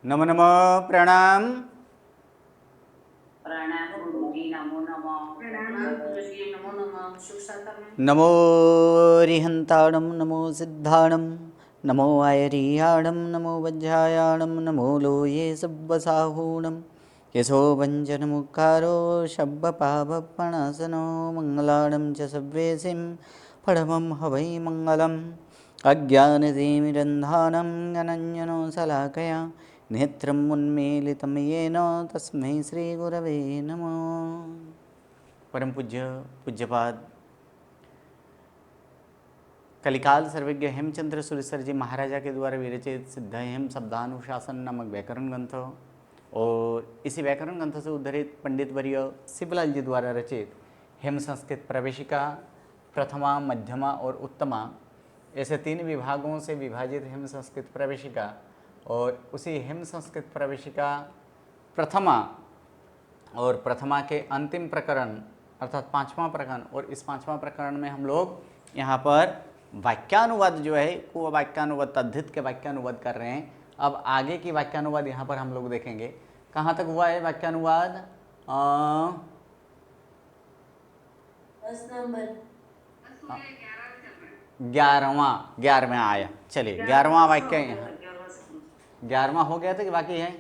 नमो नमः प्रणाम। प्रणाम गुरुजी, नमो नमः। प्रणाम गुरुजी, नमो नमः। सुख सागर में नमो रिहंताणं नमो सिद्धाणं नमो आयरियाणं नमो वज्रायाणं नमो लोये सब्बसाहूणं यशो वञ्जनमुखारो शब्बपावपणसनो मङ्गलाणं च सव्येसिं फडमं हवै मङ्गलम् अज्ञानतिमिरन्धानं अनञ्जनो शलाकया नेत्रम् उन्मीलितं येन तस्मै श्रीगुरवे नमः। परम पूज्य पूज्यपाद कलिकाल सर्वज्ञ हेमचंद्र सुरेश्वर जी महाराजा के द्वारा विरचित सिद्ध हेम शब्दानुशासन नामक व्याकरण ग्रंथ और इसी व्याकरण ग्रंथ से उद्धरित पंडित वर्य शिवलाल जी द्वारा रचित हेम संस्कृत प्रवेशिका प्रथमा, मध्यमा और उत्तमा, ऐसे 3 विभागों से विभाजित हेम संस्कृत प्रवेशिका और उसी हेम संस्कृत प्रवेशिका प्रथमा और प्रथमा के अंतिम प्रकरण अर्थात 5वां प्रकरण, और इस 5वां प्रकरण में हम लोग यहाँ पर वाक्यानुवाद जो है वो वाक्यानुवाद तद्धित के वाक्यानुवाद कर रहे हैं। अब आगे की वाक्यानुवाद यहाँ पर हम लोग देखेंगे। कहाँ तक हुआ है वाक्यानुवाद? 10 नंबर 11वां आया। चलिए 11वां वाक्य यहाँ 11वां हो गया था कि बाकी है?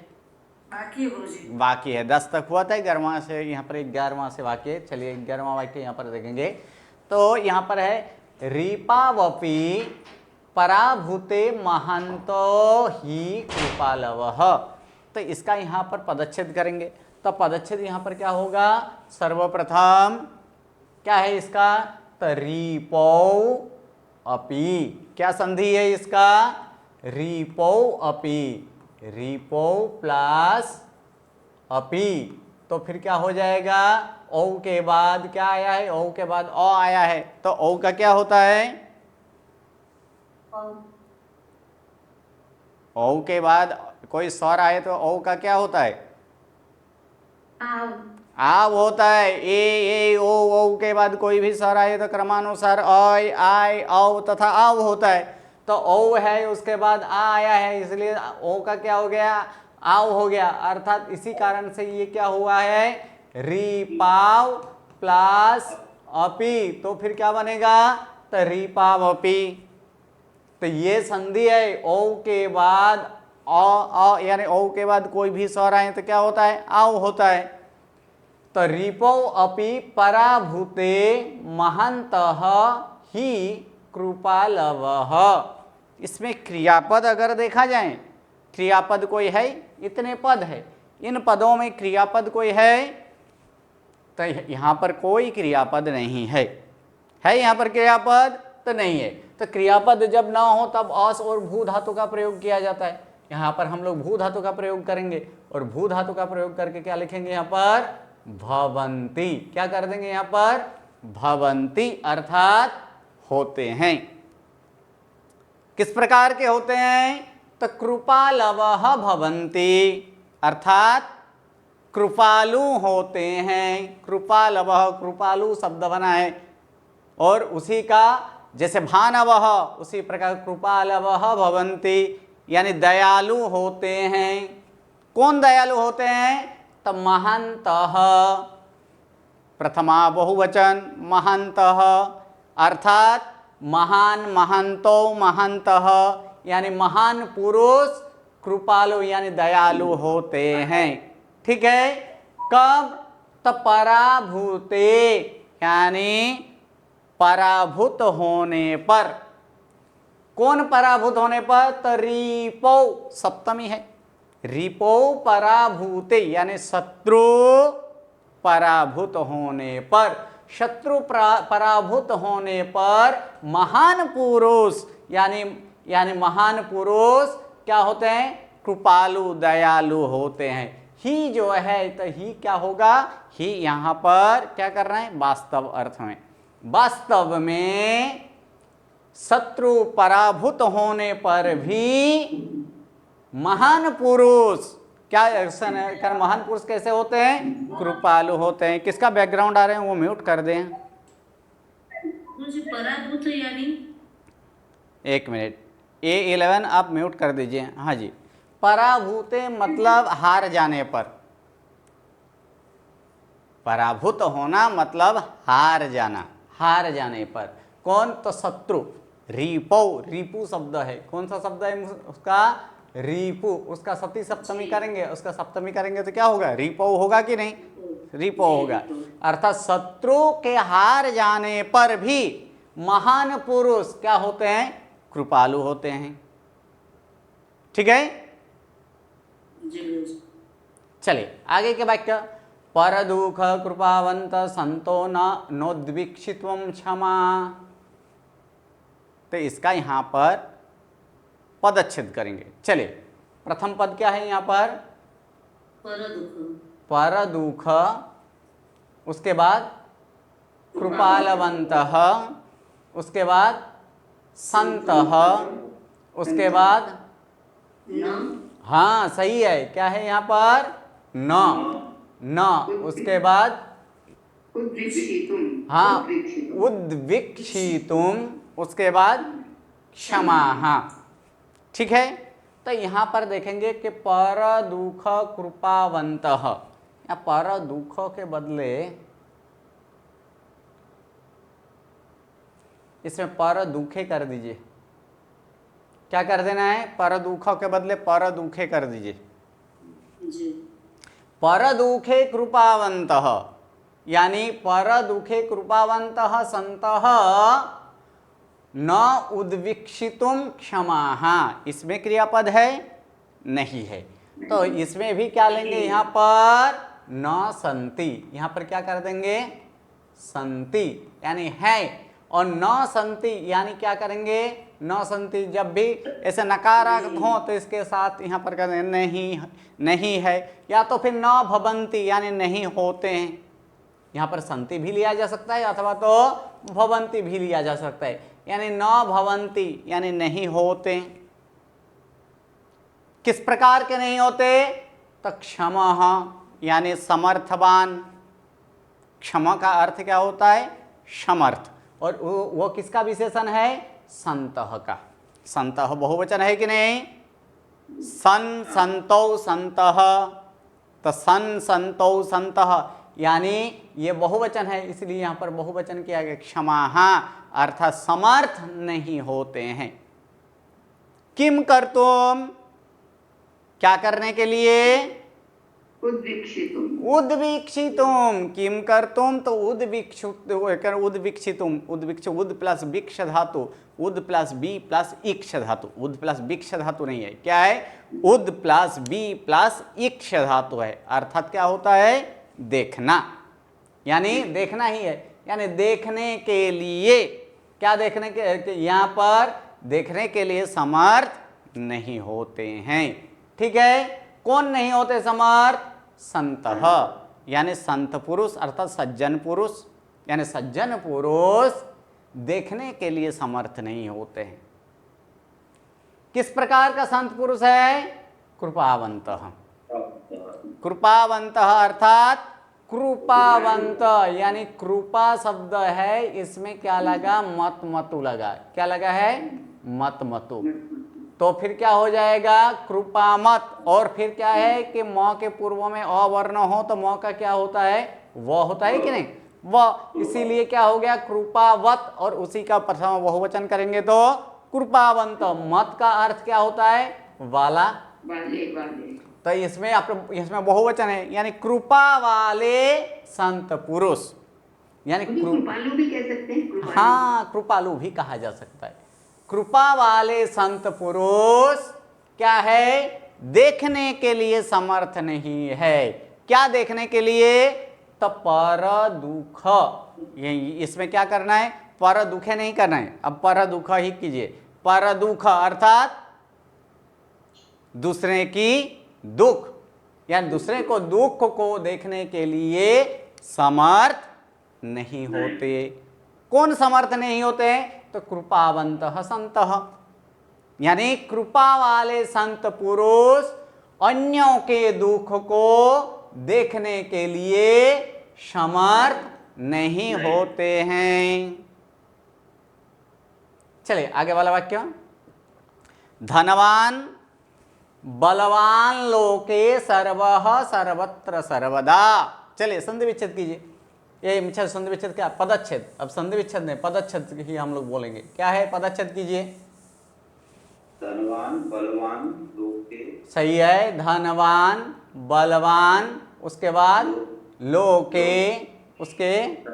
बाकी है गुरुजी, बाकी है। 10 तक हुआ था, 11वां से यहाँ पर 11वां से वाक्य। चलिए 11वां वाक्य यहाँ पर देखेंगे। तो यहाँ पर है रीपावपि पराभूते महंतो ही कृपालवः। तो इसका यहाँ पर पदच्छेद करेंगे। तो पदच्छेद यहाँ पर क्या होगा? सर्वप्रथम क्या है इसका? तो रीपौ अपि, क्या संधि है इसका? रीपौ अपि, रीपौ प्लस अपि। तो फिर क्या हो जाएगा? औ के बाद क्या आया है? औ के बाद अ आया है। तो औ का क्या होता है? औ के बाद कोई स्वर आए तो औ का क्या होता है? आव होता है। ए ओ औ के बाद कोई भी स्वर आए तो क्रमानुसार अय आय औ तथा आव होता है। तो औ है, उसके बाद आ आया है, इसलिए ओ का क्या हो गया? आव हो गया। अर्थात इसी कारण से ये क्या हुआ है? रीपाव प्लस अपि। तो फिर क्या बनेगा? तो रीपावपि। तो ये संधि है। ओ के बाद अ यानी ओ के बाद कोई भी स्वर आए तो क्या होता है? आव होता है। तो रीपौ अपि पराभूते महन्तः ही कृपालवः। इसमें क्रियापद अगर देखा जाए, क्रियापद कोई है? इतने पद है। इन पदों में क्रियापद कोई है? तो यहाँ पर कोई क्रियापद नहीं है। है यहाँ पर क्रियापद? तो नहीं है। तो क्रियापद जब ना हो तब अस और भू धातु का प्रयोग किया जाता है। यहाँ पर हम लोग भू धातु का प्रयोग करेंगे और भू धातु का प्रयोग करके क्या लिखेंगे? यहाँ पर भवन्ति। क्या कर देंगे यहाँ पर? भवन्ति, अर्थात होते हैं। किस प्रकार के होते हैं? तो कृपालवः भवन्ति, अर्थात कृपालु होते हैं। कृपालवः, कृपालु शब्द बना है और उसी का जैसे भानवः उसी प्रकार कृपालवः भवन्ति यानी दयालु होते हैं। कौन दयालु होते हैं? तो महन्तः, प्रथमा बहुवचन महन्तः, अर्थात महान महंतो महन्तः यानी महान पुरुष कृपालु यानी दयालु होते हैं। ठीक है। कब? तो पराभूते यानी पराभूत होने पर। कौन पराभूत होने पर? तो रीपौ, सप्तमी है। रीपौ पराभूते यानी शत्रु पराभूत होने पर। शत्रु पराभूत होने पर महान पुरुष यानी महान पुरुष क्या होते हैं? कृपालु दयालु होते हैं। ही जो है तो ही क्या होगा? ही यहाँ पर क्या कर रहे हैं? वास्तव अर्थ में। वास्तव में शत्रु पराभूत होने पर भी महान पुरुष क्या महान पुरुष कैसे होते हैं? कृपालु होते हैं। किसका बैकग्राउंड आ रहे हैं वो म्यूट कर दें। मुझे पराभूत यानी 1 मिनट, A11 आप म्यूट कर दीजिए। हाँ जी, पराभूते मतलब हार जाने पर, पराभूत होना मतलब हार जाना, हार जाने पर। कौन? तो शत्रु। रिपौ, रिपु शब्द है, कौन सा शब्द है उसका? रिपु। उसका सती सप्तमी करेंगे, उसका सप्तमी करेंगे तो क्या होगा? रिपौ होगा कि नहीं? रिपो होगा। अर्थात शत्रु के हार जाने पर भी महान पुरुष क्या होते हैं? कृपालु होते हैं। ठीक है, चलिए आगे के वाक्य। पर दुख कृपावंत संतो न नोद्वीक्षित्वं क्षमा। तो इसका यहां पर पदच्छेद करेंगे। चलिए, प्रथम पद क्या है यहां पर? पर दुख, उसके बाद कृपालवंतः, उसके बाद संतः, उसके बाद हाँ सही है, क्या है यहाँ पर? न, उसके बाद हाँ उद्विक्षितुम, उसके बाद क्षमा। हाँ ठीक है, तो यहाँ पर देखेंगे कि पर दुख कृपावंतः, या पर दुख के बदले इसमें पर दुखे कर दीजिए। क्या कर देना है? पर दुख के बदले पर दुखे कर दीजिए। पर दुखे कृपावंतः, यानी पर दुखे कृपावंतः संतः न उद्विक्षितुम क्षमाः। इसमें क्रियापद है? नहीं है, तो इसमें भी क्या लेंगे यहाँ पर? न संति। यहाँ पर क्या कर देंगे? संति, यानी है। और न संति यानी क्या करेंगे? न संति जब भी ऐसे नकारात्मक हो तो इसके साथ यहाँ पर कहते हैं नहीं, नहीं है, या तो फिर न भवंती यानी नहीं होते हैं। यहाँ पर संति भी लिया जा सकता है अथवा तो भवंती भी लिया जा सकता है, यानी न भवंती यानी नहीं होते। किस प्रकार के नहीं होते? तो क्षमः यानी समर्थवान। क्षमा का अर्थ क्या होता है? समर्थ। और वो किसका विशेषण है? संतः का। संतः बहुवचन है कि नहीं? सन संतौ संतः, तो सन संतौ संतः यानी ये बहुवचन है, इसलिए यहाँ पर बहुवचन किया गया। क्षमाः अर्थात समर्थ नहीं होते हैं। किम कर्तुम, क्या करने के लिए? उद्वीक्षितुम। किम कर्तुम, तो उद्वीक्षितुम, उद प्लस विक्ष धातु, उद प्लस बी प्लस इक्ष धातु, उद प्लस विक्ष धातु नहीं है, क्या है? उद प्लस बी प्लस इक्ष धातु है। अर्थात क्या होता है? देखना, यानी देखना ही है, यानी देखने के लिए। क्या देखने के? यहाँ पर देखने के लिए समर्थ नहीं होते हैं। ठीक है, कौन नहीं होते समर्थ? संतः यानी संत पुरुष अर्थात सज्जन पुरुष, यानी सज्जन पुरुष देखने के लिए समर्थ नहीं होते हैं। किस प्रकार का संत पुरुष है? कृपावंतः। कृपावंतः अर्थात कृपावंत, यानी कृपा शब्द है, इसमें क्या लगा? मत मतु लगा। क्या लगा है? मत मतु। तो फिर क्या हो जाएगा? कृपामत। और फिर क्या है कि म के पूर्व में अवर्ण हो तो म का क्या होता है? व होता है कि नहीं? व। इसीलिए क्या हो गया? कृपावत। और उसी का प्रथम बहुवचन करेंगे तो कृपावंत। मत का अर्थ क्या होता है? वाला। तो इसमें बहुवचन है, यानी कृपा वाले संत पुरुष, यानी कृपालु भी कह सकते हैं। हाँ, कृपालु भी कहा जा सकता है। कृपा वाले संत पुरुष क्या है? देखने के लिए समर्थ नहीं है। क्या देखने के लिए? तो पर दुख। इसमें क्या करना है? पर दुखे नहीं करना है, अब पर दुख ही कीजिए। पर दुख अर्थात दूसरे की दुख, यानी दूसरे को दुख को देखने के लिए समर्थ नहीं होते। कौन समर्थ नहीं होते? तो कृपावंतः संतः, यानी कृपा वाले संत पुरुष अन्यों के दुख को देखने के लिए समर्थ नहीं होते हैं। चलिए आगे वाला वाक्य। धनवान बलवान लोके सर्वः सर्वत्र सर्वदा। चलिए संधि विच्छेद कीजिए। ये मिच्छेद संधि विच्छेद क्या? पदच्छेद। अब संधि विच्छेद नहीं, पदच्छेद ही हम लोग बोलेंगे। क्या है? पदच्छेद कीजिए। धनवान बलवान लोके। सही है। धनवान बलवान, उसके बाद लोके, उसके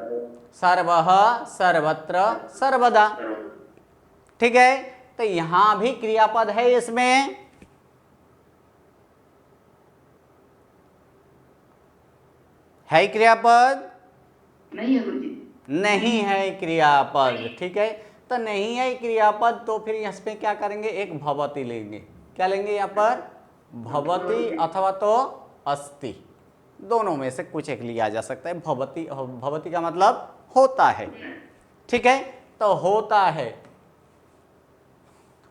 सर्वः सर्वत्र सर्वदा। ठीक है, तो यहां भी क्रियापद है इसमें। है क्रियापद? नहीं है गुरुजी। नहीं है क्रियापद। ठीक है, तो नहीं है क्रियापद, तो फिर इसमें क्या करेंगे? एक भवति लेंगे। क्या लेंगे यहाँ पर? भवति अथवा तो अस्ति, दोनों में से कुछ एक लिया जा सकता है। भवति, भवति का मतलब होता है। ठीक है, तो होता है,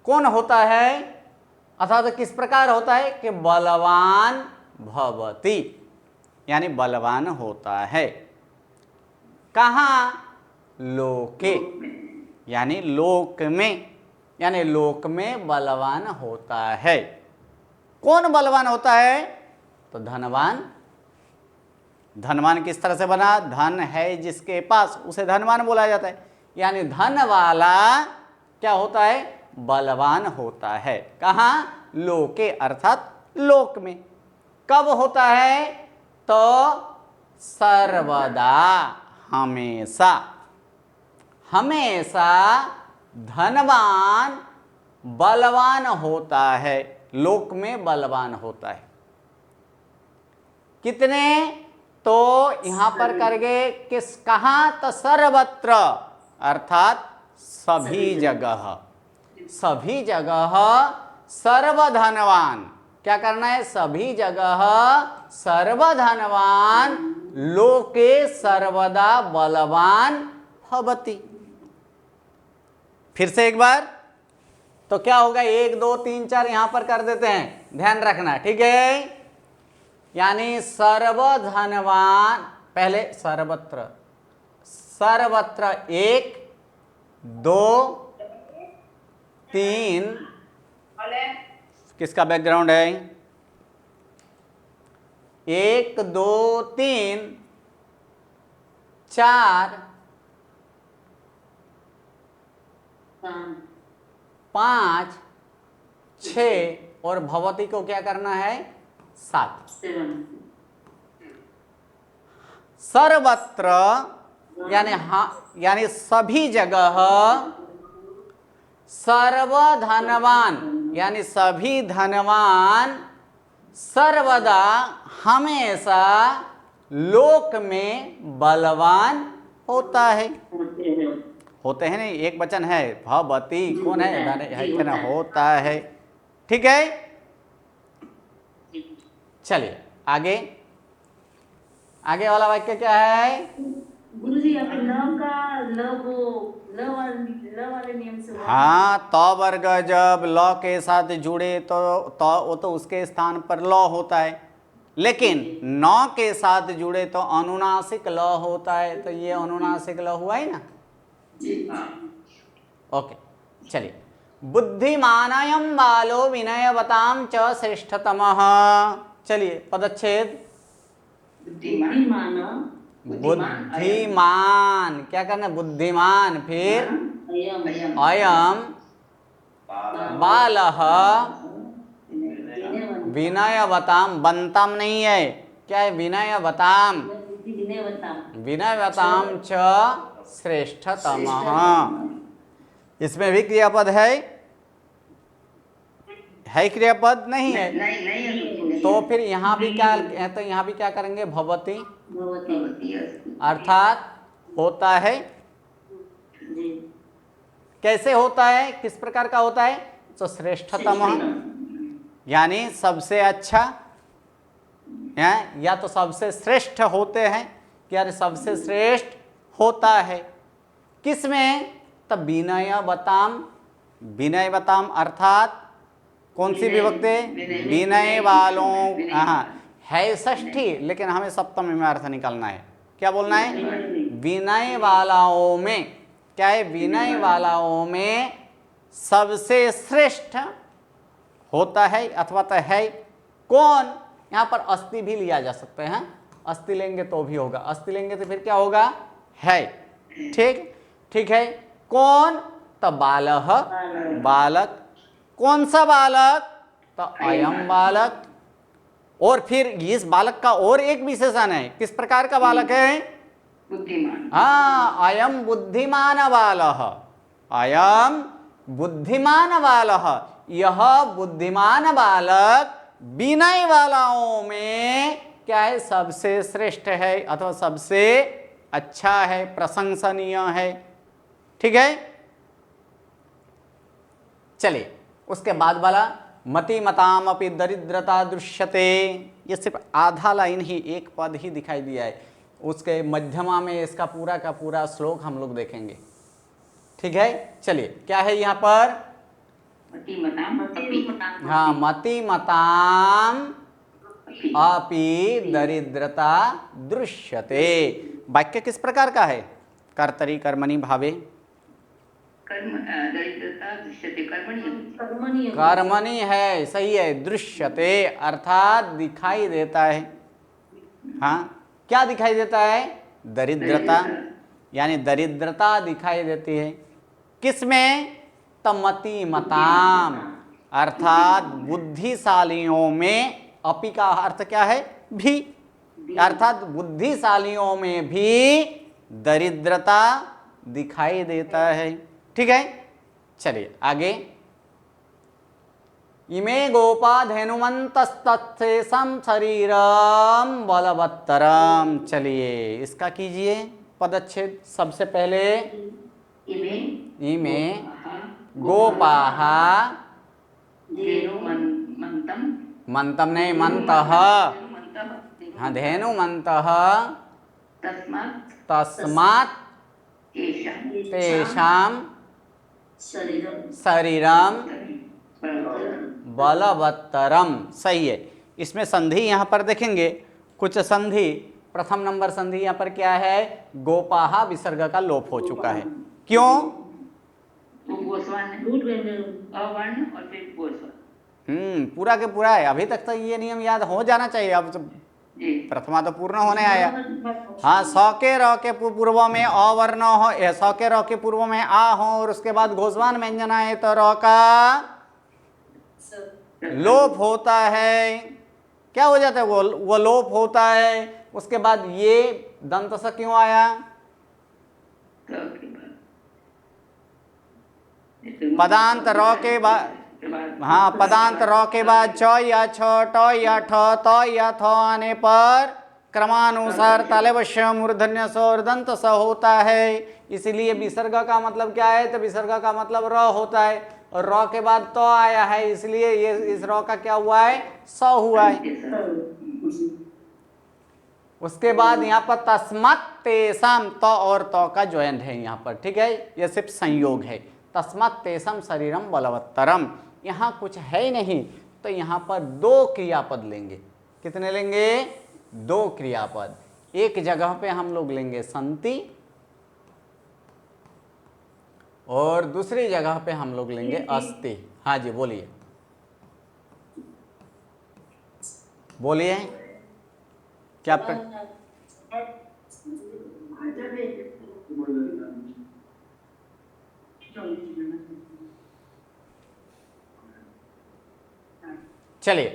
कौन होता है अथवा तो किस प्रकार होता है? कि बलवान भवति, यानी बलवान होता है। कहाँ? लोके, यानी लोक में, यानी लोक में बलवान होता है। कौन बलवान होता है? तो धनवान। धनवान किस तरह से बना? धन है जिसके पास, उसे धनवान बोला जाता है। यानी धन वाला क्या होता है? बलवान होता है। कहाँ? लोके, अर्थात लोक में। कब होता है? तो सर्वदा, हमेशा। हमेशा धनवान बलवान होता है, लोक में बलवान होता है। कितने? तो यहां पर करगे किस, कहां? तो सर्वत्र, अर्थात सभी जगह। सभी जगह सर्वधनवान। क्या करना है? सभी जगह सर्वधनवान लोके सर्वदा बलवान भवति। फिर से एक बार, तो क्या होगा? 1 2 3 4 यहां पर कर देते हैं, ध्यान रखना। ठीक है, यानी सर्वधनवान, पहले सर्वत्र, सर्वत्र 1 2 3, किसका बैकग्राउंड है? 1 2 3 4 5 6 और भवती को क्या करना है? 7। सर्वत्र यानी यानी सभी जगह सर्वधनवान, यानी सभी धनवान सर्वदा हमेशा लोक में बलवान होता है। होते हैं नहीं, एक वचन है भवति, कौन है? धन है, होता है। ठीक है, चलिए आगे। आगे वाला वाक्य क्या है? गुरुजी यहाँ पे ल का ल वाले नियम से हुआ। हाँ, त वर्ग जब ल के साथ जुड़े तो वो तो उसके स्थान पर ल होता है, लेकिन न के साथ जुड़े तो अनुनासिक ल होता है। तो ये अनुनासिक ल हुआ है ना। ओके, चलिए। बुद्धिमानयं बालो विनयवतां च श्रेष्ठतमः। चलिए पदच्छेद। बुद्धिमान, क्या करना? बुद्धिमान। फिर अयम बालः विनयवताम, बनताम नहीं है, क्या है? विनयवताम, विनयवताम च श्रेष्ठतमः। इसमें भी क्रियापद है क्रियापद? नहीं है। तो फिर यहाँ भी क्या है? तो यहाँ भी क्या करेंगे? भवति, अर्थात होता है। कैसे होता है? किस प्रकार का होता है? तो श्रेष्ठतम, यानी सबसे अच्छा है, या तो सबसे श्रेष्ठ होते हैं, क्या? सबसे श्रेष्ठ होता है। किसमें? तब विनयवताम, विनयवताम अर्थात कौन सी विभक्ति? विनय वालों। हाँ, है षष्ठी, लेकिन हमें सप्तमी में अर्थ निकालना है। क्या बोलना है? विनय वालाओं में। क्या है? विनय वालाओं में सबसे श्रेष्ठ होता है अथवा तो है कौन। यहाँ पर अस्ति भी लिया जा सकता है, अस्ति लेंगे तो भी होगा, अस्ति लेंगे तो फिर क्या होगा, है। ठीक है। कौन, तो बालः, बालक। कौन सा बालक, तो अयम बालक। और फिर इस बालक का और एक विशेषण है, किस प्रकार का बालक है, बुद्धिमान। हाँ, अयम बुद्धिमान बालः, अयम बुद्धिमान बालः। यह बुद्धिमान बालक विनय वालाओं में क्या है, सबसे श्रेष्ठ है अथवा सबसे अच्छा है, प्रशंसनीय है। ठीक है। चलिए उसके बाद वाला मति मताम अपि दरिद्रता दृश्यते। ये सिर्फ आधा लाइन ही, एक पद ही दिखाई दिया है, उसके मध्यमा में इसका पूरा का पूरा श्लोक हम लोग देखेंगे। ठीक है। चलिए क्या है यहाँ पर, हाँ, मति मताम अपि दरिद्रता दृश्यते। वाक्य किस प्रकार का है, कर्तरि कर्मणि भावे, दरिद्रता दृश्यते कर्मणि है, सही है। दृश्यते अर्थात दिखाई देता है। हाँ, क्या दिखाई देता है, दरिद्रता, यानी दरिद्रता दिखाई देती है। किसमें, तमति मताम अर्थात बुद्धिशालियों में, अपि का अर्थ क्या है, भी, अर्थात बुद्धिशालियों में भी दरिद्रता दिखाई देता है। ठीक है। चलिए आगे, इमे गोपा धेनुमन्तस्तत्सेषं शरीरम बलवत्तरम। चलिए इसका कीजिए पदच्छेद। सबसे पहले इमे गोपाः, मंतम नहीं, मंतः, हाँ, धेनुमन्तः तस्मात् तेषां शरीरम बलवत्तरम। सही है। इसमें संधि यहाँ पर देखेंगे, कुछ संधि, प्रथम नंबर संधि यहाँ पर क्या है, गोपाहा विसर्ग का लोप हो चुका है। क्यों, पूरा के पूरा है। अभी तक तो ये नियम याद हो जाना चाहिए, अब प्रथमा तो पूर्ण होने आया। हाँ, सौ के र के पूर्व में अवर्ण हो, सौ के र के पूर्व में आ हो, और उसके बाद घोषवान व्यंजन आए तो र का लोप होता है। क्या हो जाता है, वो लोप होता है। उसके बाद ये दंत स क्यों आया, पदांत र के बाद, हाँ, पदांत र के बाद च या छ, ट या ठ, त या थ आने पर क्रमानुसार तालवश्य मूर्धन्य स और दंत स होता है। इसलिए विसर्ग का मतलब क्या है, तो विसर्ग का मतलब र होता है, और र के बाद त आया है, इसलिए ये इस र का क्या हुआ है, स हुआ है। उसके बाद यहाँ पर तस्मात् तेषां, त और त का ज्वाइंट है यहाँ पर। ठीक है, यह सिर्फ संयोग है। तस्मात् तेषां शरीरम बलवत्तरम, यहाँ कुछ है नहीं, तो यहाँ पर दो क्रियापद लेंगे। कितने लेंगे, दो क्रियापद। एक जगह पे हम लोग लेंगे संति, और दूसरी जगह पे हम लोग लेंगे अस्ति। हाँ जी, बोलिए बोलिए, क्या चलिए,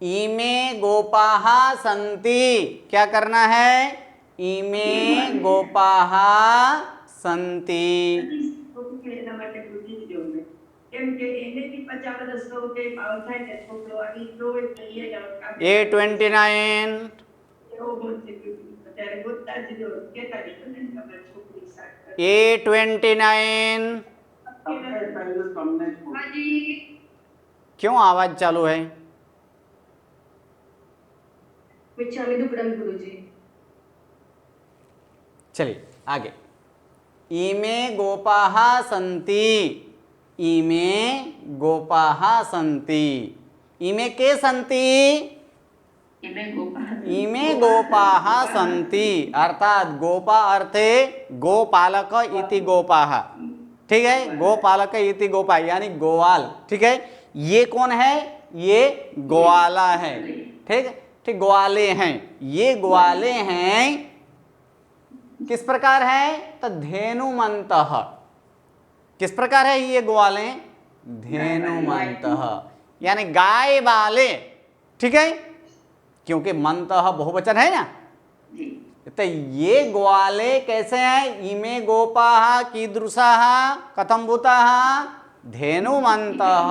इमे गोपाः सन्ति, क्या करना है, इमे गोपाः सन्ति। A29 A29 क्यों आवाज चालू है, चलिए आगे। इमे गोपाः सन्ति, इमे गोपाः सन्ति, इमे के सन्ति, इमे गोपाः सन्ति, अर्थात गोपा अर्थे गोपालक इति गोपाः। ठीक है, गोपालक इति गोपा यानी गोवाल। ठीक है, ये कौन है, ये ग्वाला है। ठीक, ठीक, ग्वाले हैं, ये ग्वाले हैं। किस प्रकार है? तो धेनुमंतः। किस प्रकार है ये ग्वाले? धेनुमंतः, यानी गाय वाले। ठीक है, क्योंकि मंतः बहुवचन है ना। जी। तो ये ग्वाले कैसे हैं? इमे गोपाः कीदृशाः कथं भूताः धेनुमन्तः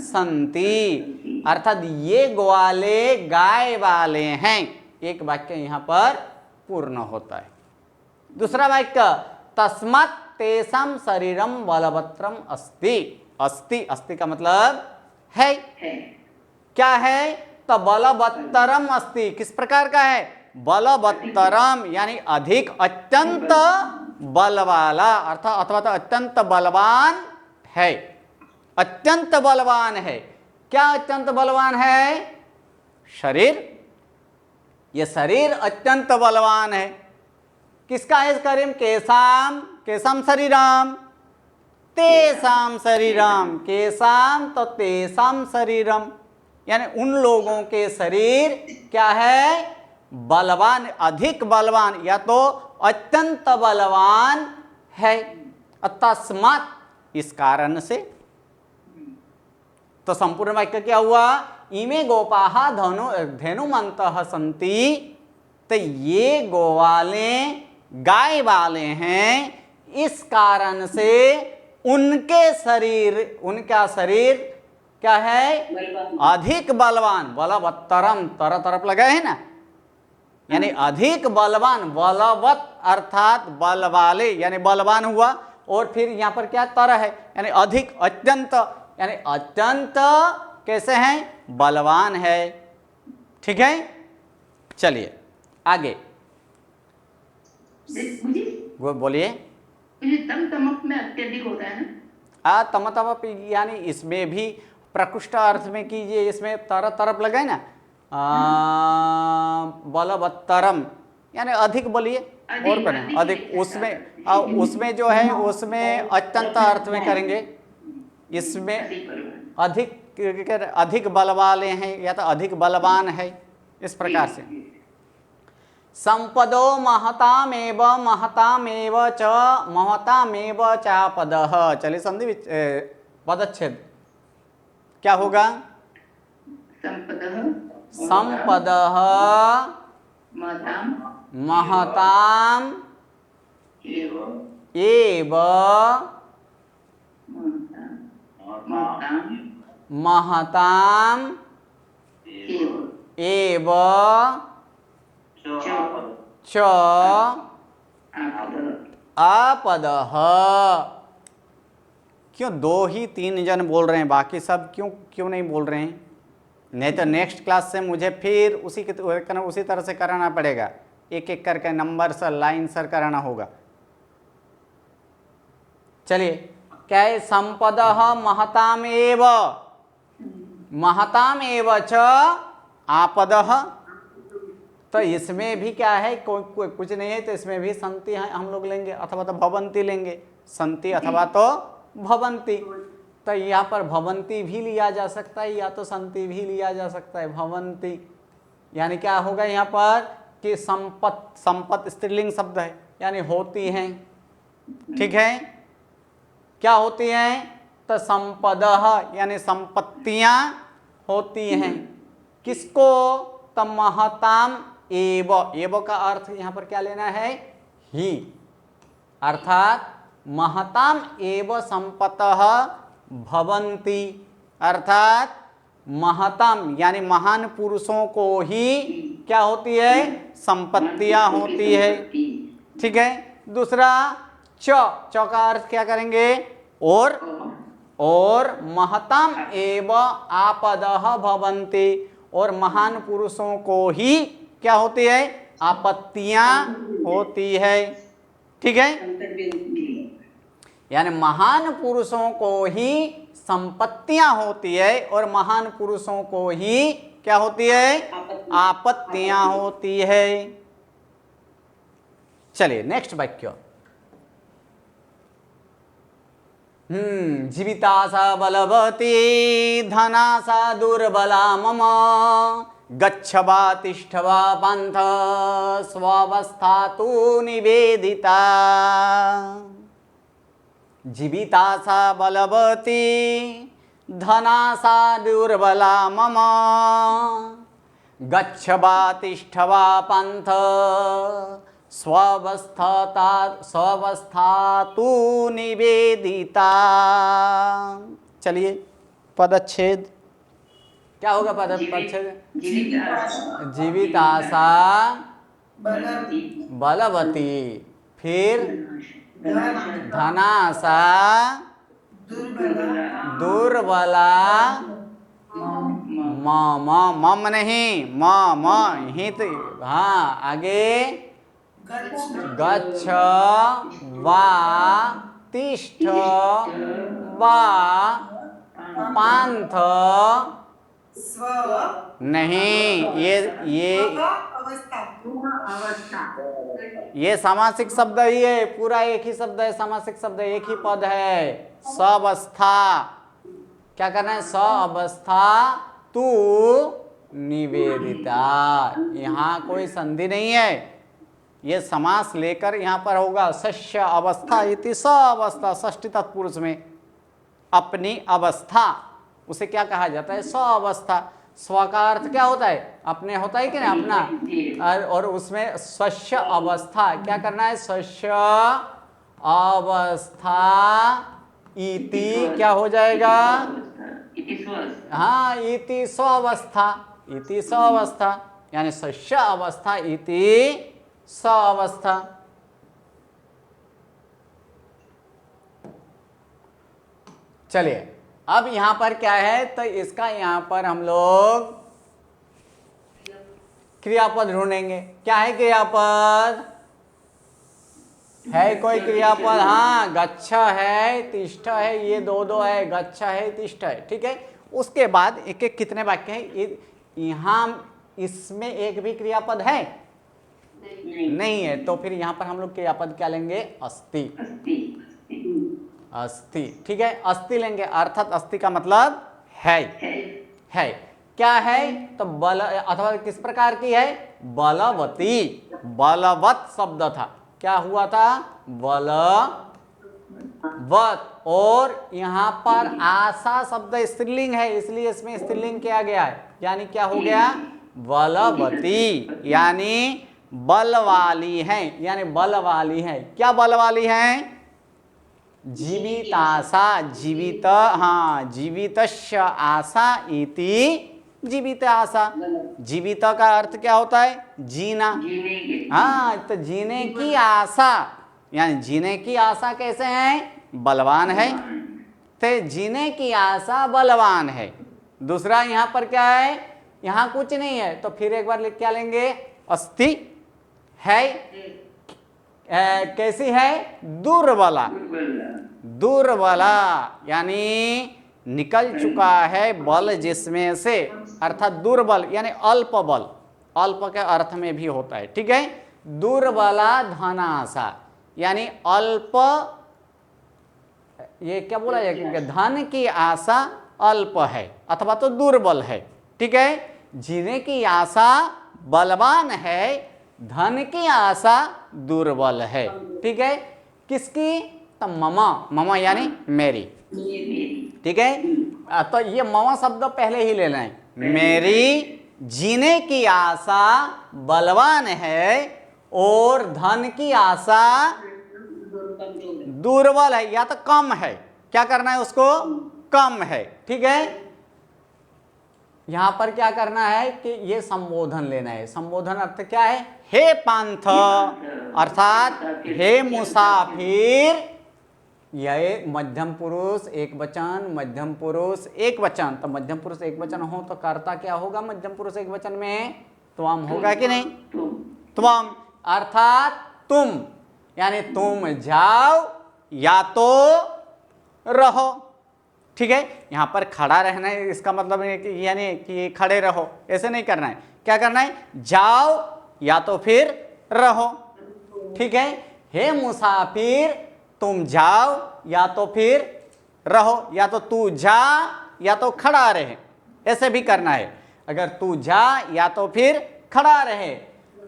सन्ति। अर्थात ये ग्वाले गाय वाले हैं। एक वाक्य यहां पर पूर्ण होता है। दूसरा वाक्य, तस्मात् तेषां शरीरम बलवत्तरम अस्ति। अस्ति, अस्ति का मतलब है। क्या है? तो बलवत्तरम अस्ति। किस प्रकार का है? बलवत्तरम, यानी अधिक, अत्यंत बल वाला, अर्थात अथवा तो अत्यंत बलवान है। अत्यंत बलवान है। क्या अत्यंत बलवान है? शरीर। यह शरीर अत्यंत बलवान है। किसका है शरीर? केशाम, केशम शरीरम, तेषाम शरीरम, केशाम तो तेषाम शरीरम, यानी उन लोगों के शरीर क्या है? बलवान, अधिक बलवान, या तो अत्यंत बलवान है। तस्मात्, इस कारण से। तो संपूर्ण वाक्य क्या हुआ? इमे गोपाः धेनुमन्तः सन्ति। तो ये गोवाले गाय वाले हैं, इस कारण से उनके शरीर, उनका शरीर क्या है? अधिक बलवान। बलवत्तरम, तर तरफ लगा है ना, यानी अधिक बलवान। बलवत अर्थात बल वाले, यानी बलवान हुआ। और फिर यहां पर क्या? तर है, यानी अधिक, अत्यंत, यानी अत्यंत कैसे हैं? बलवान है। ठीक है, चलिए आगे। वो बोलिए। तम तमक में अत्यधिक होता है ना। तम तम, यानी इसमें भी प्रकृष्ट अर्थ में कीजिए, इसमें तर तरफ लगाए ना, बलवत्तरम, यानी अधिक बोलिए। और करें अधिक, उसमें उसमें जो है उसमें अत्यंत अर्थ में करेंगे। इसमें अधिक, अधिक बल वाले हैं, या तो अधिक बलवान है, इस प्रकार से। संपदो महतामेव, महतामेव च, महतामेव चापदः। चलिए संधि पदच्छेद क्या होगा? संपदः, संपदः महताम, महताम एव, महताम एव च आपदः। क्यों दो ही तीन जन बोल रहे हैं, बाकी सब क्यों नहीं बोल रहे हैं? नहीं तो नेक्स्ट क्लास से मुझे फिर उसी तरह से कराना पड़ेगा, एक एक करके नंबर सर, लाइन सर कराना होगा। चलिए, क्या है? संपदः महतामेव, महतामेव च आपदः। तो इसमें भी क्या है? कुछ नहीं है, तो इसमें भी संति है, हम लोग लेंगे, अथवा तो भवंती लेंगे। संति अथवा तो भवंती। तो यहाँ पर भवंती भी लिया जा सकता है, या तो संति भी लिया जा सकता है। भवंती यानी क्या होगा यहाँ पर कि संपत, संपत स्त्रीलिंग शब्द है, यानी होती हैं। ठीक है, क्या होती हैं? तो संपदः, यानी संपत्तियां होती हैं। किसको? तो महताम एव, एव का अर्थ यहाँ पर क्या लेना है? ही, अर्थात महताम एव संपतः भवन्ति, अर्थात महताम यानी महान पुरुषों को ही क्या होती है? संपत्तियां होती है। ठीक है, दूसरा च का अर्थ क्या करेंगे? और महताम एव आपदः भवन्ति, और महान पुरुषों को ही क्या होती है? आपत्तियां होती है। ठीक है, यानी महान पुरुषों को ही संपत्तियां होती है, और महान पुरुषों को ही क्या होती है? आपत्तियां होती है। चलिए नेक्स्ट वाक्य। जीविता सा बलवती धना सा दुर्बला मम गच्छ वा तिष्ठ वा पंथ स्वावस्था तु निवेदिता। जीविता सा बलवती धना सा दुर्बला मम गच्छ वा तिष्ठ वा पंथ स्वस्था तु निवेदिता। चलिए पदच्छेद क्या होगा? पदच्छेद जीविताशा बलवती, फिर धनाशा दुर्बला मम नहीं म हित, हाँ आगे गच्छ वा तिष्ठ वा पांथ नहीं, ये सामासिक शब्द ही है, पूरा एक ही शब्द है, सामासिक शब्द एक ही पद है। स्वस्था क्या करना है? स्वस्था तु निवेदिता, यहाँ कोई संधि नहीं है, ये समास लेकर यहाँ पर होगा। शस्य अवस्था इति स अवस्था, षष्ठी तत्पुरुष में अपनी अवस्था, उसे क्या कहा जाता है? स अवस्था। स्व का अर्थ क्या होता है? अपने होता है कि नहीं? अपना। और उसमें शस्य अवस्था क्या करना है? शस्य अवस्था इति क्या हो जाएगा? हाँ, इति स्वस्था, इति स्वस्था, यानी शस्य अवस्था इति स्वस्था। चलिए अब यहां पर क्या है, तो इसका यहां पर हम लोग क्रियापद ढूंढेंगे। क्या है क्रियापद? है कोई क्रियापद? हाँ, गच्छ है, तिष्ठ है, ये दो है, गच्छ है, तिष्ठ है, ठीक है। उसके बाद एक एक कितने वाक्य है? यहाँ इसमें एक भी क्रियापद है? नहीं है। तो फिर यहाँ पर हम लोग क्रियापद क्या लेंगे? अस्ति, अस्ति, ठीक है, अस्ति लेंगे। अर्थात अस्ति का मतलब है। क्या है? तो बल, अथवा किस प्रकार की है? बलवती, बलवत शब्द था, क्या हुआ था? बलवत। और यहाँ पर आशा शब्द स्त्रीलिंग है, इसलिए इसमें स्त्रीलिंग किया गया है, यानी क्या हो गया? बलवती, यानी बल वाली है, यानी बल वाली है। क्या बल वाली है? जीविताशा, जीवित, हाँ, जीवितस्य आशा इति जीवित आशा। जीवित का अर्थ क्या होता है? जीना। हाँ, तो जीने की आशा, यानी जीने की आशा कैसे है? बलवान है, तो जीने की आशा बलवान है। दूसरा यहाँ पर क्या है? यहाँ कुछ नहीं है, तो फिर एक बार क्या लेंगे? अस्ति है। कैसी है? दुर्बला, दुर्बला, यानी निकल चुका है बल जिसमें से, अर्थात दुर्बल यानी अल्प बल, अल्प के अर्थ में भी होता है, ठीक है। दुर्बला धनाशा, यानी अल्प, ये क्या बोला जाए? क्योंकि धन की आशा अल्प है अथवा तो दुर्बल है, ठीक है। जीने की आशा बलवान है, धन की आशा दुर्बल है, ठीक है। किसकी? तो मम यानी मेरी, ठीक है। तो ये मम शब्द पहले ही लेना है। मेरी जीने की आशा बलवान है और धन की आशा दुर्बल है या तो कम है। क्या करना है उसको? कम है, ठीक है। यहां पर क्या करना है कि ये संबोधन लेना है। संबोधन अर्थ क्या है? हे पांथ, अर्थात हे मुसाफिर। यह मध्यम पुरुष एक वचन, मध्यम पुरुष एक वचन। तो मध्यम पुरुष एक वचन हो तो कर्ता क्या होगा मध्यम पुरुष एक वचन में? त्वम होगा कि नहीं? त्वम अर्थात तुम, यानी तुम जाओ या तो रहो, ठीक है। यहां पर खड़ा रहना है, इसका मतलब यानी कि खड़े रहो, ऐसे नहीं करना है। क्या करना है? जाओ या तो फिर रहो, ठीक है। हे मुसाफिर, तुम जाओ या तो फिर रहो, या तो तू जा या तो खड़ा रहे, ऐसे भी करना है। अगर तू जा या तो फिर खड़ा रहे।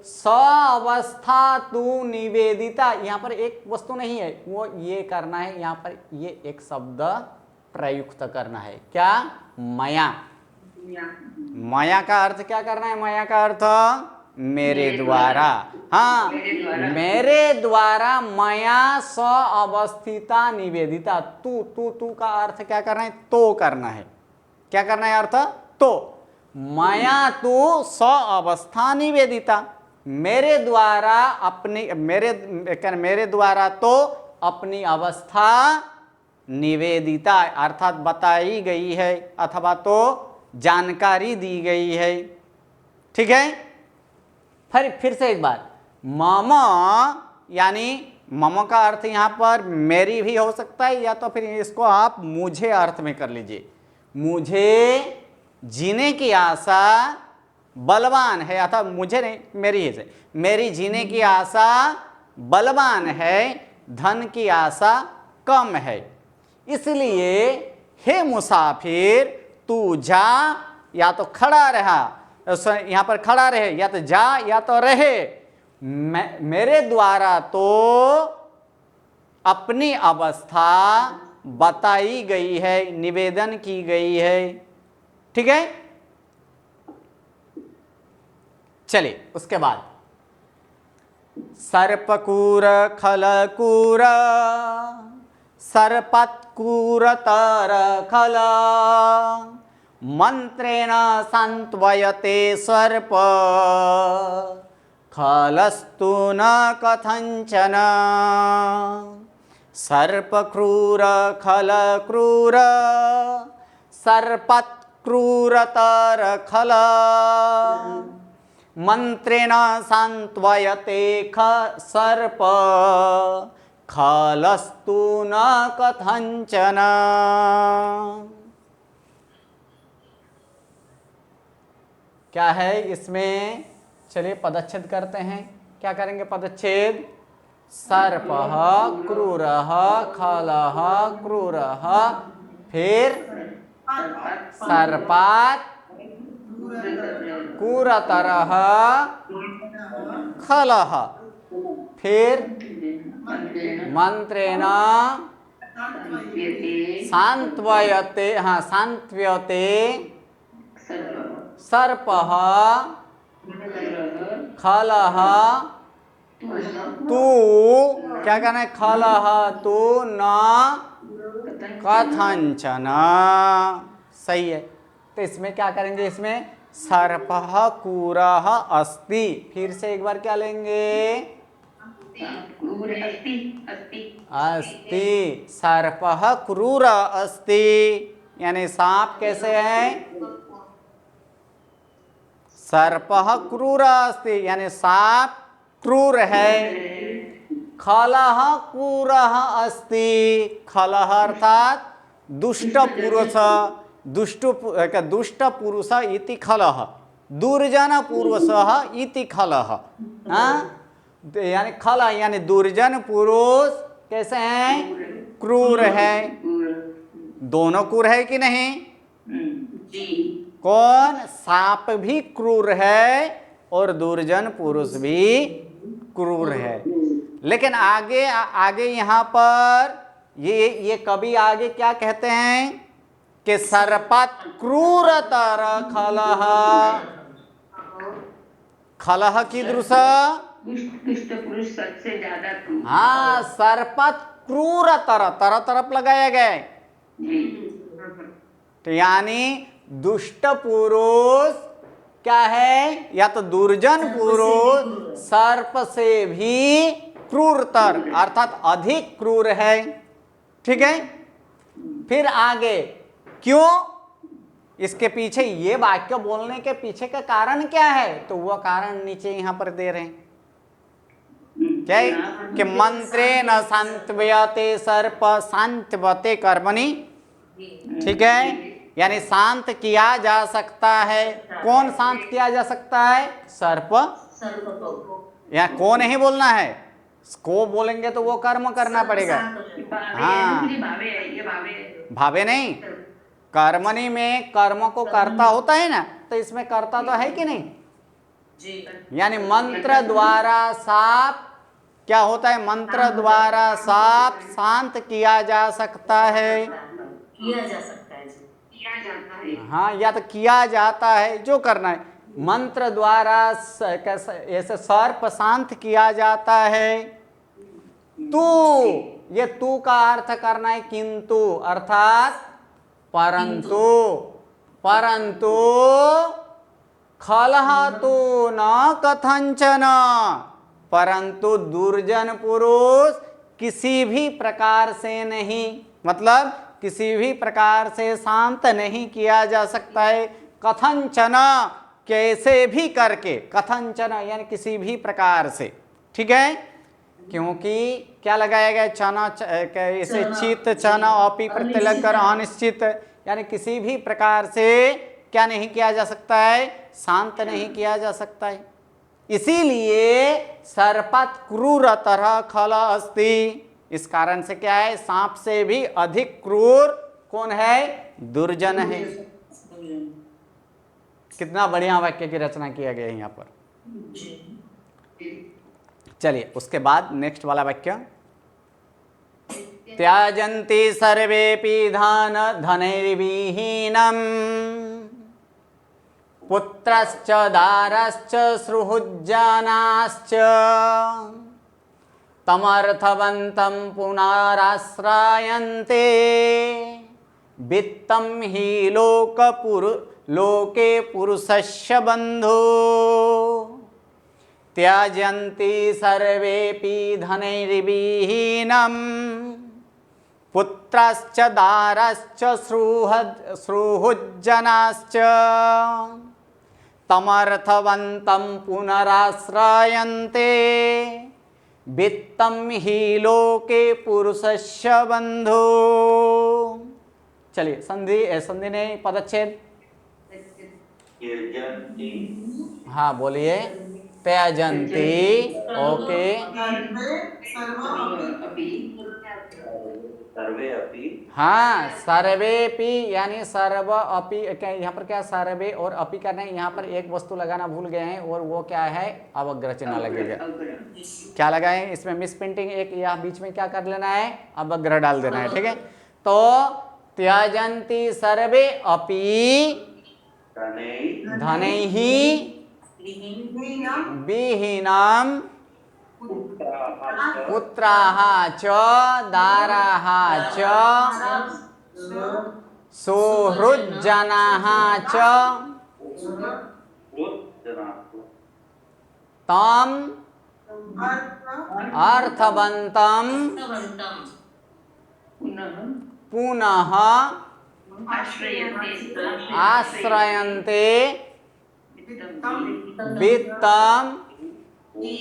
स अवस्था तू निवेदिता, यहां पर एक वस्तु नहीं है, वो ये करना है, यहां पर ये एक शब्द प्रयुक्त करना है। क्या? मया। माया का अर्थ क्या करना है? माया का अर्थ मेरे द्वारा। हाँ, मेरे द्वारा मया स अवस्थिता निवेदिता। तू तू तू का अर्थ क्या करना है? तो करना है। क्या करना है अर्थ? तो। मया तू स अवस्था निवेदिता, मेरे द्वारा अपनी मेरे द्वारा तो अपनी अवस्था निवेदिता अर्थात बताई गई है अथवा तो जानकारी दी गई है। ठीक है, फिर से एक बार, मम यानी मम का अर्थ यहां पर मेरी भी हो सकता है, या तो फिर इसको आप मुझे अर्थ में कर लीजिए। मुझे जीने की आशा बलवान है, अथवा मुझे नहीं, मेरी है, मेरी जीने की आशा बलवान है, धन की आशा कम है। इसलिए हे मुसाफिर तू जा या तो खड़ा रहा, यहां पर खड़ा रहे, या तो जा या तो रहे, मेरे द्वारा तो अपनी अवस्था बताई गई है, निवेदन की गई है। ठीक है, चलिए उसके बाद सर्पकूर खलकूर सर्पत्कूरतर खल मंत्रेण सांत्वयते सर्प खलस्तु न कथंचन। सर्पक्रूर खलक्रूर सर्पत्क्रूरतर खल मंत्रेण सांत्वयते सर्प खलस्तु न कथंचन। क्या है इसमें? चलिए पदच्छेद करते हैं। क्या करेंगे पदच्छेद? सर्पः क्रूरः खलः क्रूरः, फिर सर्पात् क्रूरतरः खलः, फिर मंत्रेण सांत्वयते, हाँ सांत्व्यते सर्पः खलः तू, क्या कहना है? खलः तू न कथंचन। सही है। तो इसमें क्या करेंगे? इसमें सर्पः क्रूरः अस्ति, फिर से एक बार क्या लेंगे? अस्ति। सर्पः क्रूर अस्ति, यानी सांप कैसे है? सर्पः क्रूर अस्ति, यानी सांप क्रूर है। खलः क्रूरः अस्ति, खलः अर्थात दुष्ट पुरुष, दुष्ट पुरुष इति खलः, दुर्जन पुरुषः इति खलः। यानी खल यानी दुर्जन पुरुष कैसे हैं? क्रूर है। दोनों क्रूर है कि नहीं? जी। कौन? सांप भी क्रूर है और दुर्जन पुरुष भी क्रूर है। लेकिन आगे आगे यहाँ पर ये कवि आगे क्या कहते हैं कि सर्पत क्रूरतर खलः, खलः कीदृश? दुष्ट पुरुष सबसे ज्यादा क्रूर। हाँ, सर्पत क्रूरतर, तर तरफ लगाया गया है। तो यानी दुष्ट पुरुष क्या है? या तो दुर्जन पुरुष सर्प से भी क्रूरतर अर्थात अधिक क्रूर है। ठीक है, फिर आगे क्यों? इसके पीछे ये वाक्य बोलने के पीछे का कारण क्या है? तो वह कारण नीचे यहां पर दे रहे हैं। क्या है? कि मंत्रेण सांत्वयते सर्प सांत्वते कर्मणि। ठीक है, यानी शांत किया जा सकता है। कौन शांत किया जा सकता है? सर्प। या कौन नहीं बोलना है? को बोलेंगे तो वो कर्म करना पड़ेगा। भावे हाँ। है ना, भावे है, ये भावे है। भावे नहीं, कर्मणि में कर्म को कर्ता होता है ना, तो इसमें कर्ता तो है कि नहीं। यानी मंत्र द्वारा साप क्या होता है, मंत्र द्वारा साप शांत किया जा सकता है। किया जा सकता है जी। किया जाता है। हाँ, या तो किया जाता है, जो करना है मंत्र द्वारा ऐसे सर्प शांत किया जाता है। तू, ये तू का अर्थ करना है किंतु, अर्थात परंतु। परंतु खलह तो न कथंचन, परंतु दुर्जन पुरुष किसी भी प्रकार से नहीं, मतलब किसी भी प्रकार से शांत नहीं किया जा सकता है। कथंचन, कैसे भी करके, कथंचन यानी किसी भी प्रकार से, ठीक है। क्योंकि क्या लगाया गया, चना इसे चित चना अपि प्रत्यलग कर अनिश्चित, यानी किसी भी प्रकार से क्या नहीं किया जा सकता है, शांत नहीं किया जा सकता है। इसीलिए सर्पत क्रूरतर खल अस्ति, इस कारण से क्या है, सांप से भी अधिक क्रूर कौन है, दुर्जन है। कितना बढ़िया वाक्य की रचना किया गया है यहाँ पर। चलिए उसके बाद नेक्स्ट वाला वाक्य, त्याजन्ति सर्वेपि धनैर्विहीनम् पुत्रश्च दारश्च सुहृज्जनाश्च तमर्थवन्तं पुनराश्रयन्ते वित्तं हि लोके पुरुषस्य बन्धो त्यजन्ति सर्वेपि धनैर्विहीनं पुत्रश्च दारश्च सुहृज्जनाश्च तमर्थवन्तं पुनराश्रयन्ते वित्तं हि लोके पुरुषस्य बन्धो। चलिए संधि ने पदच्छेद, यजन्ति हाँ बोलिए, त्यजन्ति, ओके, सर्वे अपि, हाँ सर्वेपि यानी सर्व अपि, यहाँ पर क्या सर्वे और अपि करना है, यहाँ पर एक वस्तु लगाना भूल गए हैं और वो क्या है, अवग्रह चिन्ह लगेगा। क्या लगाए इसमें, मिस प्रिंटिंग एक यहाँ बीच में क्या कर लेना है, अवग्रह डाल देना है, ठीक है। तो त्यजन्ति सर्वे अपि धनैः विहीनं पुत्राः च दाराः च सुहृज्जनाः च तं अर्थवन्तं पुनः आश्रयन्ते वित्तं हि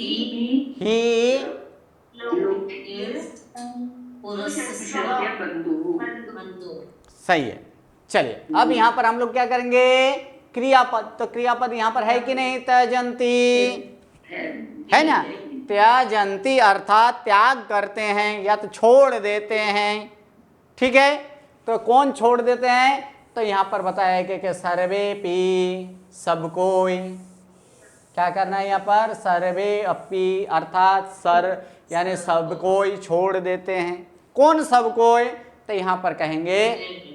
सही है। चलिए अब यहाँ पर हम लोग क्या करेंगे, क्रियापद। तो क्रियापद यहाँ पर है कि नहीं, त्यजन्ति है ना। त्यजन्ति अर्थात त्याग करते हैं या तो छोड़ देते हैं, ठीक है। तो कौन छोड़ देते हैं, तो यहाँ पर बताया है कि सर्वे पी, सब कोई, क्या करना है यहाँ पर, सर्वे अपि अर्थात सर यानी सब कोई छोड़ देते हैं। कौन सब कोई, तो यहाँ पर कहेंगे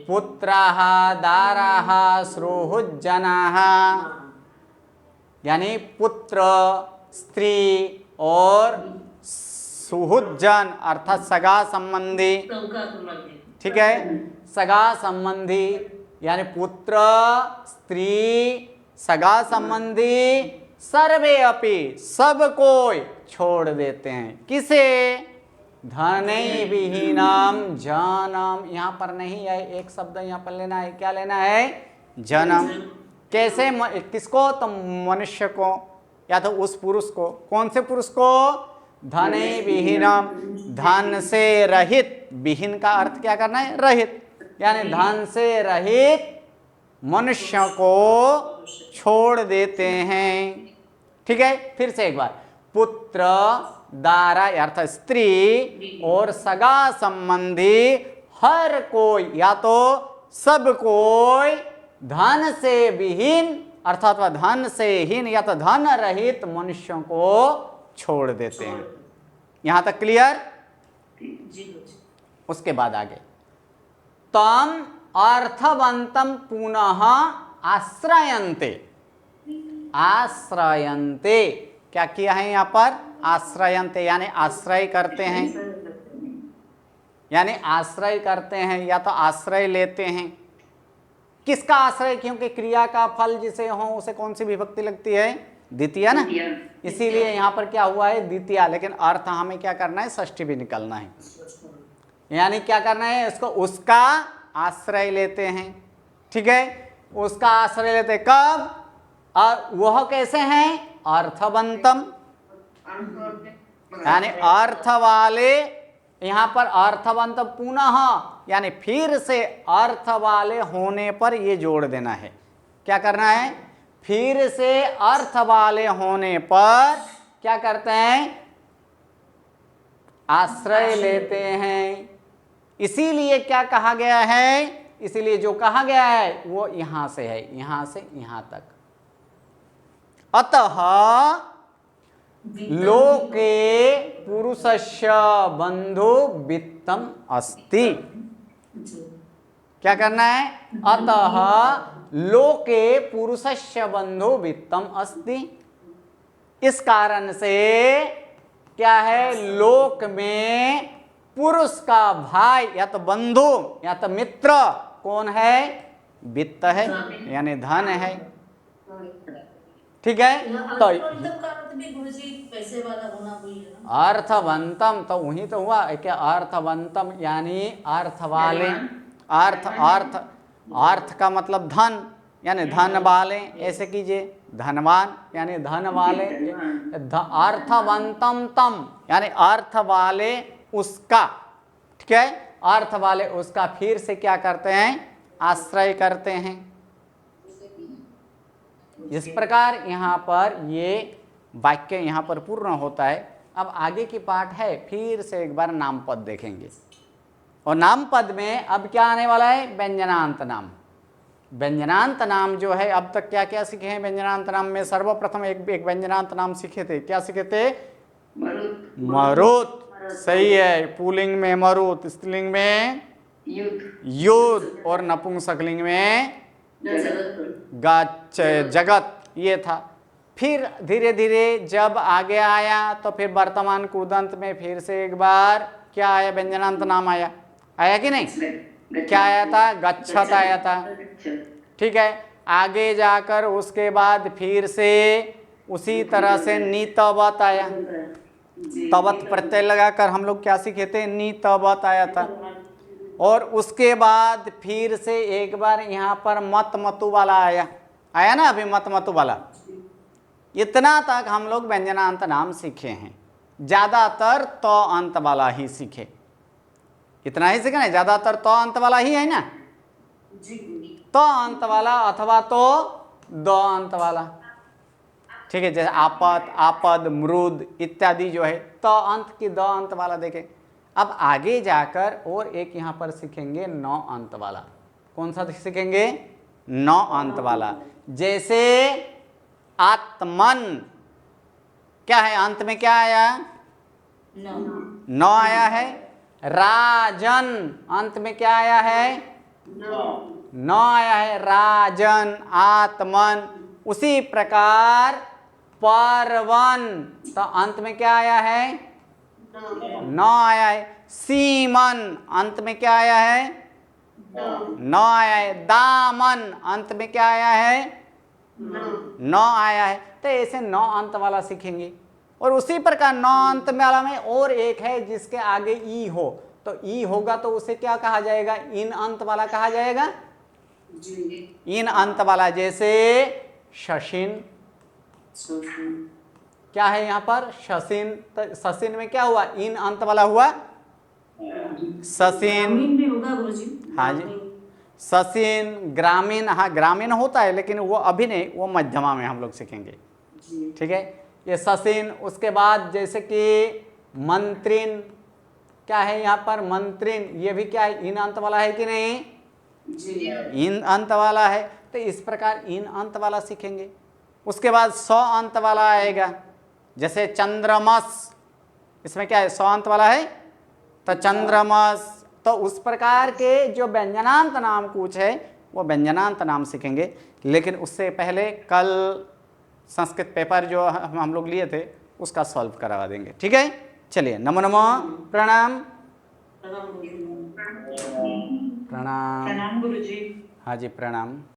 पुत्राः दाराः सुहृज्जनाः, यानी पुत्र, स्त्री और सुहृज्जन अर्थात सगा संबंधी, ठीक है। सगा संबंधी यानी पुत्र, स्त्री, सगा संबंधी, सर्वे अपि सब कोई छोड़ देते हैं। किसे, धनैर्विहीनं जनम, यहाँ पर नहीं है, एक शब्द यहाँ पर लेना है, क्या लेना है, जन्म। कैसे, किसको, तो मनुष्य को या तो उस पुरुष को। कौन से पुरुष को, धनैर्विहीनं, धन से रहित, विहीन का अर्थ क्या करना है, रहित, यानी धन से रहित मनुष्य को छोड़ देते हैं, ठीक है। फिर से एक बार, पुत्र, दारा अर्थात स्त्री और सगा संबंधी हर कोई या तो सब कोई धन से विहीन अर्थात वह धन से हीन या तो धन रहित मनुष्यों को छोड़ देते हैं। यहां तक क्लियर? जी गुरुजी। उसके बाद आगे तम अर्थवंतम पुनः आश्रयन्ते। आश्रयन्ते क्या किया है यहां पर? आश्रयन्ते यानी आश्रय करते हैं, यानी आश्रय करते हैं या तो आश्रय लेते हैं। किसका आश्रय? क्योंकि क्रिया का फल जिसे हो उसे कौन सी विभक्ति लगती है? द्वितीय ना, इसीलिए यहां पर क्या हुआ है? द्वितीय। लेकिन अर्थ हमें क्या करना है? षष्ठी भी निकलना है, यानी क्या करना है? इसको उसका आश्रय लेते हैं। ठीक है, उसका आश्रय लेते कब? और वह कैसे हैं? अर्थवंतम यानी अर्थ वाले। यहां पर अर्थवंत पुनः यानी फिर से अर्थ वाले होने पर ये जोड़ देना है। क्या करना है? फिर से अर्थ वाले होने पर क्या करते हैं? आश्रय लेते हैं। इसीलिए क्या कहा गया है? इसीलिए जो कहा गया है वो यहां से है, यहां से यहां तक। अतः लोके पुरुषस्य बंधु वित्तम अस्ति। क्या करना है? अतः लोके पुरुषस्य बंधु वित्तम अस्ति। इस कारण से क्या है? लोक में पुरुष का भाई या तो बंधु या तो मित्र कौन है? वित्त है यानी धन है। ठीक है, तो पैसे वाला होना हुई है ना? अर्थवंतम तो वही तो हुआ क्या? अर्थवंतम यानी अर्थ वाले। अर्थ अर्थ अर्थ का मतलब धन यानी धन वाले, ऐसे कीजिए धनवान यानी धन वाले। अर्थवंतम तम यानी अर्थ वाले उसका। ठीक है, अर्थ वाले उसका फिर से क्या करते हैं? आश्रय करते हैं। इस प्रकार यहाँ पर ये वाक्य यहाँ पर पूर्ण होता है। अब आगे की पाठ है, फिर से एक बार नाम पद देखेंगे। और नाम पद में अब क्या आने वाला है? व्यंजनांत नाम। व्यंजनांत नाम जो है, अब तक क्या क्या सीखे हैं व्यंजनांत नाम में? सर्वप्रथम एक व्यंजनांत नाम सीखे थे। क्या सीखे थे? मरुत। सही है, पुल्लिंग में मरुत, स्त्रीलिंग में युद्ध और नपुंसकलिंग में जगत, ये था। फिर धीरे धीरे जब आगे आया तो फिर वर्तमान कुदंत में फिर से एक बार क्या आया? व्यंजनांत नाम आया। आया कि नहीं? क्या आया था? गच्छत आया था। ठीक है, आगे जाकर उसके बाद फिर से उसी तरह से नीतवत आया। तवत प्रत्यय लगाकर हम लोग क्या सीखे थे? नीतवत आया था। और उसके बाद फिर से एक बार यहाँ पर मत मतु वाला आया ना, अभी मत मतु वाला। इतना तक हम लोग व्यंजनांत नाम सीखे हैं। ज्यादातर तो अंत वाला ही सीखे, इतना ही सीखे ना, ज्यादातर तो अंत वाला ही है ना। तो अंत वाला अथवा तो दो अंत वाला। ठीक है, जैसे आपद, आपद, मृद इत्यादि जो है तो अंत की दो अंत वाला देखें। अब आगे जाकर और एक यहाँ पर सीखेंगे नौ अंत वाला। कौन सा सीखेंगे? नौ अंत वाला। जैसे आत्मन, क्या है? अंत में क्या आया? नौ आया है। राजन, अंत में क्या आया है? नौ आया है। राजन, आत्मन। उसी प्रकार परवन, तो अंत में क्या आया है? नौ आया है। सीमन, अंत में क्या आया है? नौ आया है। दामन, अंत में क्या आया है? नौ आया है। तो ऐसे नौ अंत वाला सीखेंगे। और उसी प्रकार नौ अंत वाला में और एक है जिसके आगे ई हो, तो ई होगा तो उसे क्या कहा जाएगा? इन अंत वाला कहा जाएगा। इन अंत वाला, जैसे शशिन, क्या है यहाँ पर? शशिन। तो शशिन में क्या हुआ? इन अंत वाला हुआ शशिन। भी होगा गुरुजी। हाँ जी, शशिन। ग्रामीण, हाँ ग्रामीण होता है लेकिन वो अभी नहीं, वो मध्यमा में हम लोग सीखेंगे। ठीक है, ये ससिन। उसके बाद जैसे कि मंत्रिन, क्या है यहाँ पर मंत्रिन, ये भी क्या है, इन अंत वाला है कि नहीं, इन अंत वाला है। तो इस प्रकार इन अंत वाला सीखेंगे। उसके बाद सौ अंत वाला आएगा, जैसे चंद्रमस, इसमें क्या है, सौ अंत वाला है तो चंद्रमस। तो उस प्रकार के जो व्यंजनांत नाम कुछ है वो व्यंजनांत नाम सीखेंगे। लेकिन उससे पहले कल संस्कृत पेपर जो हम लोग लिए थे उसका सॉल्व करवा देंगे, ठीक है। चलिए, नमो नमो, प्रणाम प्रणाम। प्रणाम गुरुजी। हाँ जी, प्रणाम।